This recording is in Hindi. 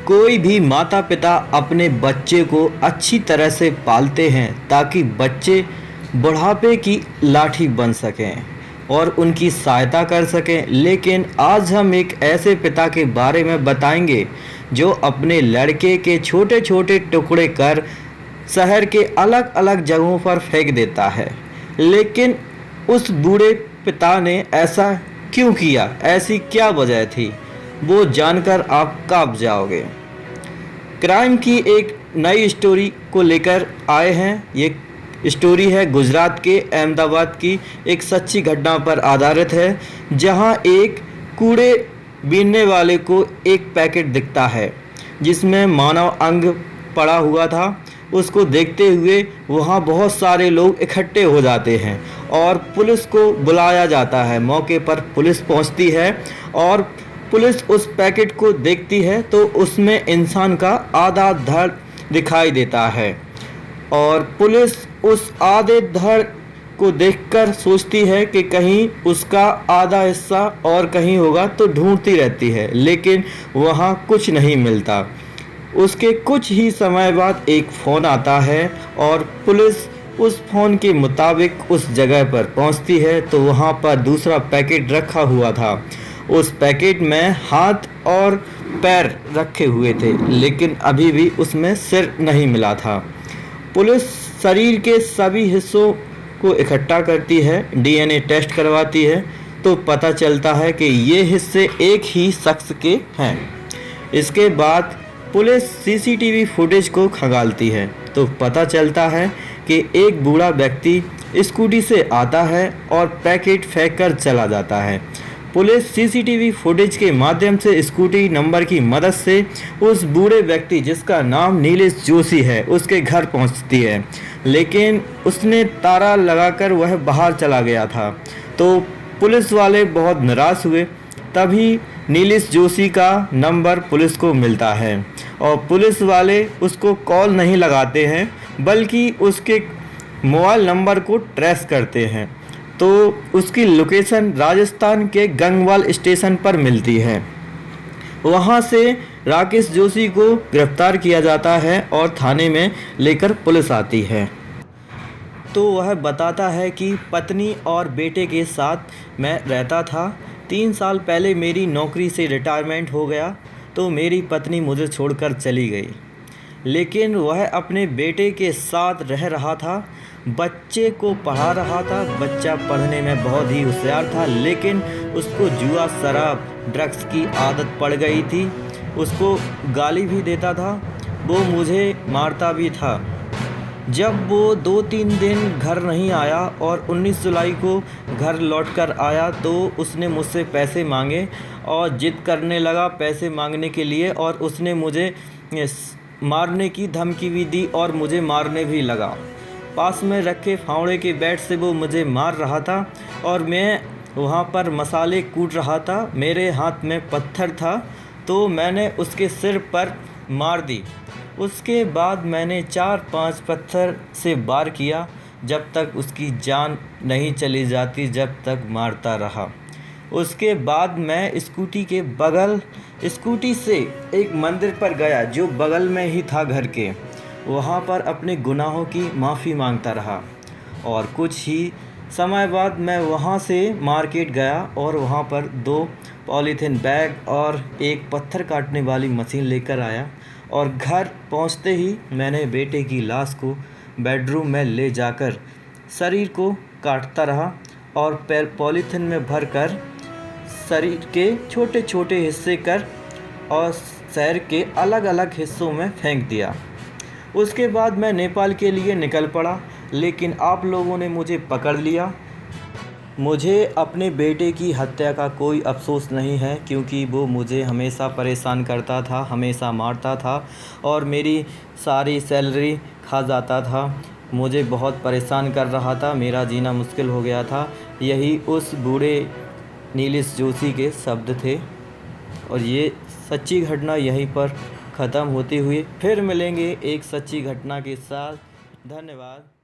कोई भी माता पिता अपने बच्चे को अच्छी तरह से पालते हैं ताकि बच्चे बुढ़ापे की लाठी बन सकें और उनकी सहायता कर सकें। लेकिन आज हम एक ऐसे पिता के बारे में बताएंगे जो अपने लड़के के छोटे छोटे टुकड़े कर शहर के अलग अलग जगहों पर फेंक देता है। लेकिन उस बूढ़े पिता ने ऐसा क्यों किया, ऐसी क्या वजह थी, वो जानकर आप कांप जाओगे। क्राइम की एक नई स्टोरी को लेकर आए हैं। ये स्टोरी है गुजरात के अहमदाबाद की एक सच्ची घटना पर आधारित है, जहां एक कूड़े बीनने वाले को एक पैकेट दिखता है जिसमें मानव अंग पड़ा हुआ था। उसको देखते हुए वहां बहुत सारे लोग इकट्ठे हो जाते हैं और पुलिस को बुलाया जाता है। मौके पर पुलिस पहुंचती है और पुलिस उस पैकेट को देखती है तो उसमें इंसान का आधा धड़ दिखाई देता है और पुलिस उस आधे धड़ को देखकर सोचती है कि कहीं उसका आधा हिस्सा और कहीं होगा, तो ढूंढती रहती है लेकिन वहाँ कुछ नहीं मिलता। उसके कुछ ही समय बाद एक फ़ोन आता है और पुलिस उस फ़ोन के मुताबिक उस जगह पर पहुंचती है तो वहाँ पर दूसरा पैकेट रखा हुआ था। उस पैकेट में हाथ और पैर रखे हुए थे लेकिन अभी भी उसमें सिर नहीं मिला था। पुलिस शरीर के सभी हिस्सों को इकट्ठा करती है, डीएनए टेस्ट करवाती है तो पता चलता है कि ये हिस्से एक ही शख्स के हैं। इसके बाद पुलिस सीसीटीवी फुटेज को खंगालती है तो पता चलता है कि एक बूढ़ा व्यक्ति स्कूटी से आता है और पैकेट फेंककर चला जाता है। पुलिस सीसीटीवी फुटेज के माध्यम से स्कूटी नंबर की मदद से उस बूढ़े व्यक्ति, जिसका नाम नीलेश जोशी है, उसके घर पहुंचती है, लेकिन उसने ताला लगाकर वह बाहर चला गया था। तो पुलिस वाले बहुत निराश हुए। तभी नीलेश जोशी का नंबर पुलिस को मिलता है और पुलिस वाले उसको कॉल नहीं लगाते हैं बल्कि उसके मोबाइल नंबर को ट्रेस करते हैं तो उसकी लोकेशन राजस्थान के गंगवाल स्टेशन पर मिलती है। वहां से राकेश जोशी को गिरफ्तार किया जाता है और थाने में लेकर पुलिस आती है। तो वह बताता है कि पत्नी और बेटे के साथ मैं रहता था। 3 साल पहले मेरी नौकरी से रिटायरमेंट हो गया तो मेरी पत्नी मुझे छोड़कर चली गई, लेकिन वह अपने बेटे के साथ रह रहा था, बच्चे को पढ़ा रहा था। बच्चा पढ़ने में बहुत ही होशियार था लेकिन उसको जुआ, शराब, ड्रग्स की आदत पड़ गई थी। उसको गाली भी देता था, वो मुझे मारता भी था। जब वो 2-3 दिन घर नहीं आया और 19 जुलाई को घर लौटकर आया तो उसने मुझसे पैसे मांगे और जिद करने लगा पैसे मांगने के लिए और उसने मुझे मारने की धमकी भी दी और मुझे मारने भी लगा। पास में रखे फावड़े के बैट से वो मुझे मार रहा था और मैं वहाँ पर मसाले कूट रहा था। मेरे हाथ में पत्थर था तो मैंने उसके सिर पर मार दी। उसके बाद मैंने 4-5 पत्थर से वार किया जब तक उसकी जान नहीं चली जाती, जब तक मारता रहा। उसके बाद मैं स्कूटी से एक मंदिर पर गया जो बगल में ही था घर के। वहाँ पर अपने गुनाहों की माफ़ी मांगता रहा और कुछ ही समय बाद मैं वहाँ से मार्केट गया और वहाँ पर 2 पॉलीथीन बैग और एक पत्थर काटने वाली मशीन लेकर आया और घर पहुँचते ही मैंने बेटे की लाश को बेडरूम में ले जाकर शरीर को काटता रहा और पॉलीथीन में भरकर शरीर के छोटे छोटे हिस्से कर और शहर के अलग अलग हिस्सों में फेंक दिया। उसके बाद मैं नेपाल के लिए निकल पड़ा, लेकिन आप लोगों ने मुझे पकड़ लिया। मुझे अपने बेटे की हत्या का कोई अफसोस नहीं है क्योंकि वो मुझे हमेशा परेशान करता था, हमेशा मारता था और मेरी सारी सैलरी खा जाता था। मुझे बहुत परेशान कर रहा था, मेरा जीना मुश्किल हो गया था। यही उस बूढ़े नीलेश जोशी के शब्द थे और ये सच्ची घटना यहीं पर ख़त्म होती हुई। फिर मिलेंगे एक सच्ची घटना के साथ। धन्यवाद।